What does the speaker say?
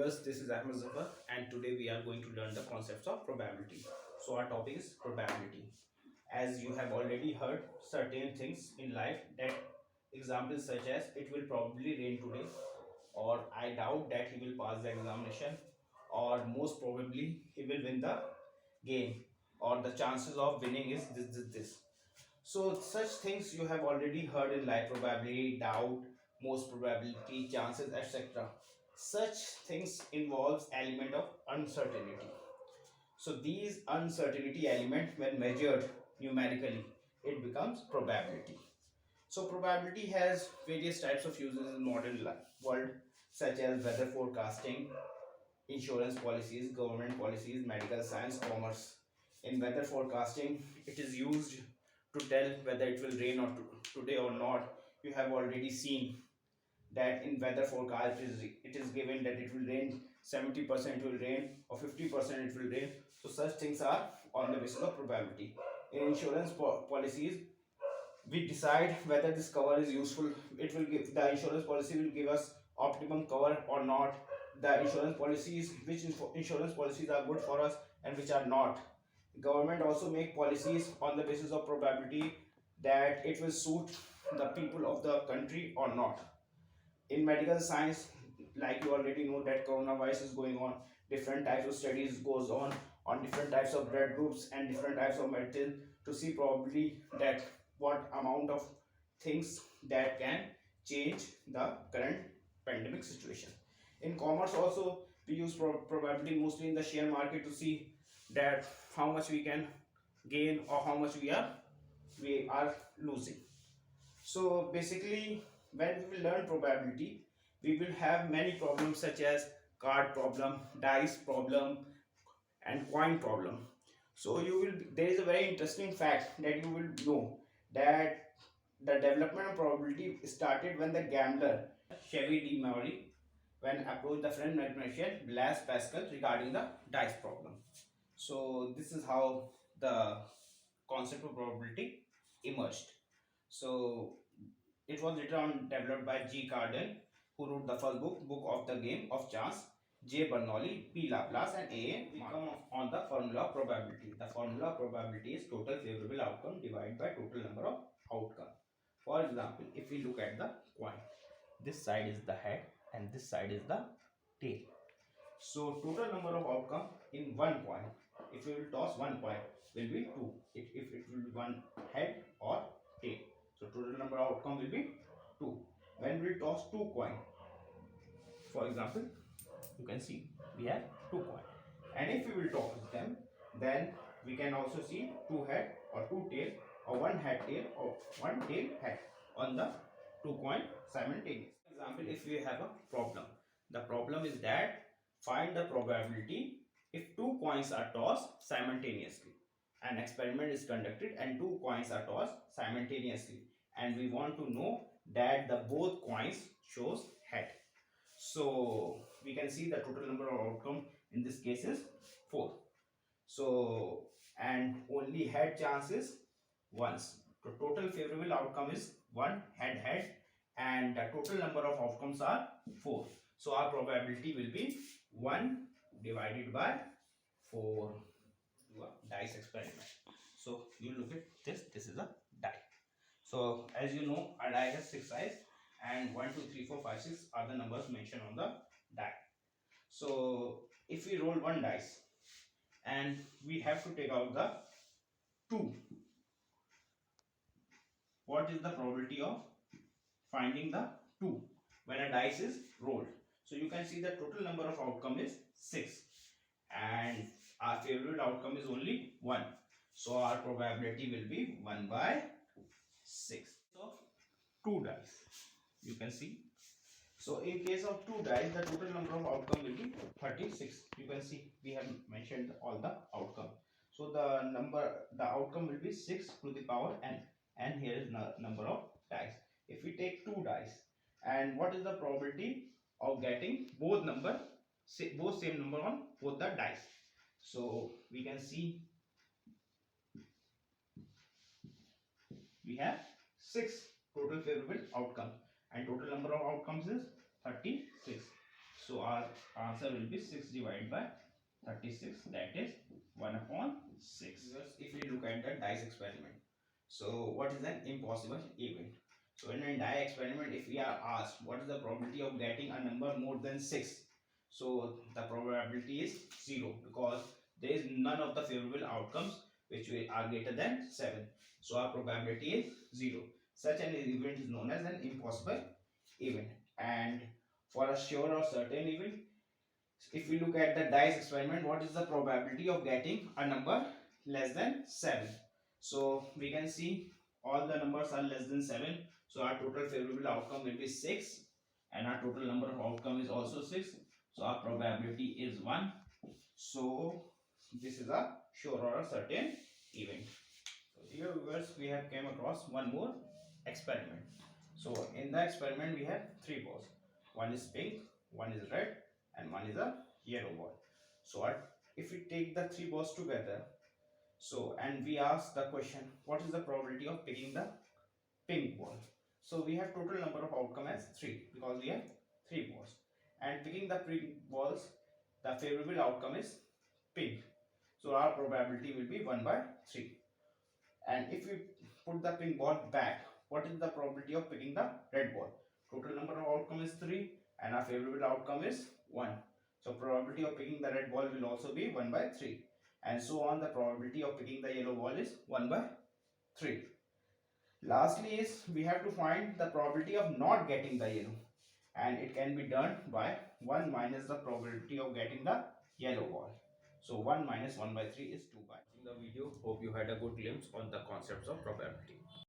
viewers, this is Ahmed Zafar and today we are going to learn the concepts of probability. So our topic is probability. As you have already heard certain things in life, that examples such as it will probably rain today, or I doubt that he will pass the examination, or most probably he will win the game, or the chances of winning is this. So such things you have already heard in life: probability, doubt, most probability, chances, etc. Such things involves element of uncertainty. So these uncertainty element, when measured numerically, it becomes probability. So probability has various types of uses in modern world, such as weather forecasting, insurance policies, government policies, medical science, commerce. In weather forecasting, it is used to tell whether it will rain or today or not. You have already seen that in weather forecast it is given that it will rain 70% will rain or 50% it will rain. So such things are on the basis of probability. In insurance policies, we decide whether this cover is useful. It will give, the insurance policy will give us optimum cover or not. The insurance policies, which insurance policies are good for us and which are not. Government also make policies on the basis of probability, that it will suit the people of the country or not. In medical science, like you already know that coronavirus is going on, different types of studies goes on different types of blood groups and different types of medicine, to see probably that what amount of things that can change the current pandemic situation. In commerce also, we use probability mostly in the share market to see that how much we can gain or how much we are losing. So basically, when we will learn probability, we will have many problems such as card problem, dice problem, and coin problem. So there is a very interesting fact that you will know, that the development of probability started when the gambler Chevy de Maury when approached the French mathematician Blaise Pascal regarding the dice problem. So this is how the concept of probability emerged. So it was later on developed by G. Cardan, who wrote the first book of the game of chance, J. Bernoulli, P. Laplace, and A. We come on the formula of probability. The formula of probability is total favorable outcome divided by total number of outcome. For example, if we look at the coin, this side is the head and this side is the tail. So total number of outcome in one coin, if we will toss one coin, will be 2. If it will be one head or tail. So total number of outcome will be 2. When we toss 2 coin, for example, you can see we have 2 coin. And if we will toss them, then we can also see 2 head or 2 tail, or 1 head tail or 1 tail head on the 2 coin simultaneously. For example, if we have a problem, the problem is that find the probability if 2 coins are tossed simultaneously. An experiment is conducted and 2 coins are tossed simultaneously, and we want to know that the both coins shows head. So we can see the total number of outcome in this case is 4. So and only head chance is once. The total favorable outcome is 1 head, and the total number of outcomes are 4. So our probability will be 1 divided by 4. Do a dice experiment. So you look at this. This is a die. So as you know, a die has 6 sides, and 1, 2, 3, 4, 5, 6 are the numbers mentioned on the die. So if we roll one dice and we have to take out the 2, what is the probability of finding the 2 when a dice is rolled? So you can see the total number of outcome is 6, and our favorite outcome is only 1. So our probability will be 1 by 6. So 2 dice, you can see. So in case of 2 dice, the total number of outcome will be 36. You can see we have mentioned all the outcome. So the outcome will be 6 to the power n, and here is number of dice. If we take 2 dice, and what is the probability of getting both same number on both the dice? So we can see we have 6 total favorable outcome, and total number of outcomes is 36. So our answer will be 6 divided by 36, that is 1 upon 6. If we look at the dice experiment, so what is an impossible event? So in a die experiment, if we are asked what is the probability of getting a number more than 6, so the probability is 0, because there is none of the favorable outcomes which are greater than 7. So our probability is 0. Such an event is known as an impossible event. And for a sure or certain event, if we look at the dice experiment, what is the probability of getting a number less than 7? So we can see all the numbers are less than 7. So our total favorable outcome will be 6, and our total number of outcome is also 6. So our probability is 1. So this is a sure or a certain event. So here viewers, we have came across one more experiment. So in the experiment we have three balls. One is pink, one is red, and one is a yellow ball. So if we take the three balls together, so and we ask the question, what is the probability of picking the pink ball? So we have total number of outcome as 3, because we have 3 balls, and picking the pink balls, the favorable outcome is pink. So our probability will be 1 by 3. And if we put the pink ball back, what is the probability of picking the red ball? Total number of outcome is 3, and our favorable outcome is 1. So probability of picking the red ball will also be 1 by 3. And so on, the probability of picking the yellow ball is 1 by 3. Lastly is we have to find the probability of not getting the yellow, and it can be done by 1 minus the probability of getting the yellow ball. So 1 minus 1 by 3 is 2 by. In the video, hope you had a good glimpse on the concepts of probability.